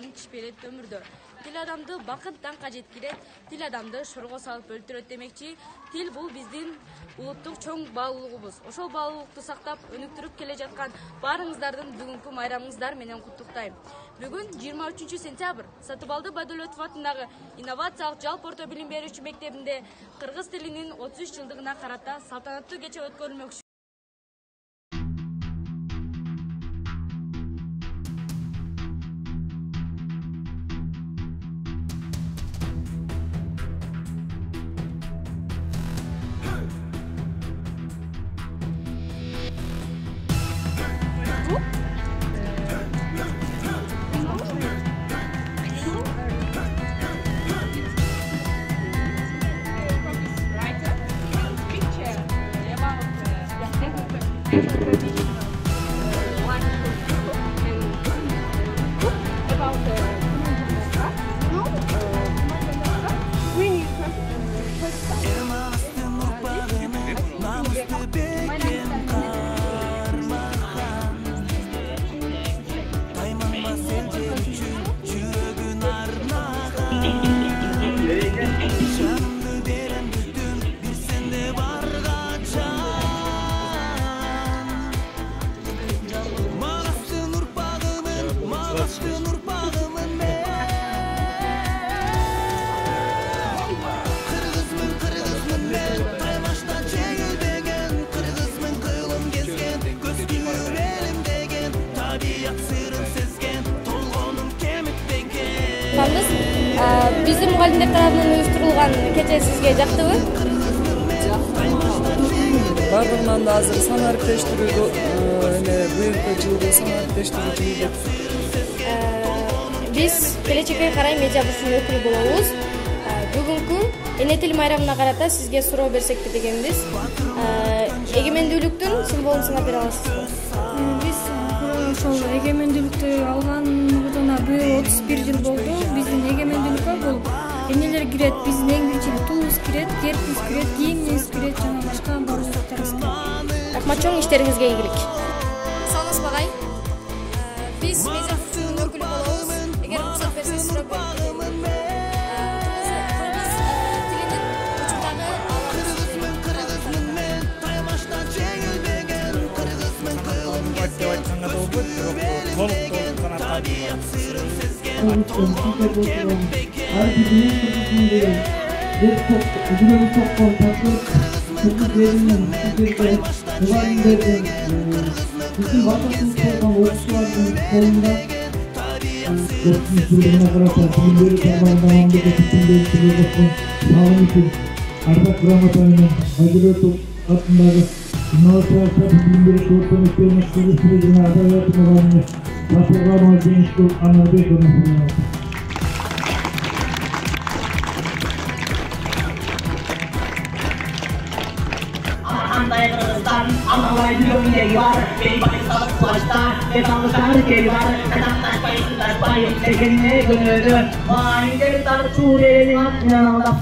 баланын тиш берет өмүрдө. Тил адамды бакыттан кажет келет, тил адамды шорго салып өлтүрөт демекчи. Тил бул биздин улуттук чоң баалуулугубуз. Ошол баалуулукту сактап, өнүктүрүп келе жаткан баарыңыздардын бүгүнкү майрамыңыздар менен куттуктайм. Бүгүн 23 сентябрь Сатыбалды Байдөлөтов атындагы инновациялык жалпы орто билим берүүчү мектебинде кыргыз тилинин 33 жылдыгына карата салтанаттуу кече өткөрүлмөкчү. Bizim mugallimler tarafından uyuşturulgan keçe sizge жактыбы? Бардыгынан да азыр сан арктештирүүдө быйылкы жылды сан арктештирүүчү. Биз келечекке карай медиа бурчунун өкүлү болобуз. Бүгүнкү эне тил майрамына карата сизге суроо берсекти дегенбиз. Эгемендүүлүктүн символун сыңап бере аласызбы? Биз ошол эгемендүүлүктү алганыбызына быйыл 31 жыл болду. Биздин эгемендүүлүккө бул эмнелер кирет? Биздин эң биринчи туубуз кирет, гербибиз кирет, кийимибиз кирет, жана башка баардык заттарыбыз кирет. Рахмат, чоң иштериңизге ийгилик. Саламатсызбы агай? Биз медиа бурчунун өкүлү болобуз. Эгер уруксат берсеңиз сурап берем. Analay yüreği var, beni bayılsalık başta, devamlıklar keli var, kaçanlaşmayın, bayım, tekenine gönüldü, vay, geri tar, çuğrenin, yanına aldım,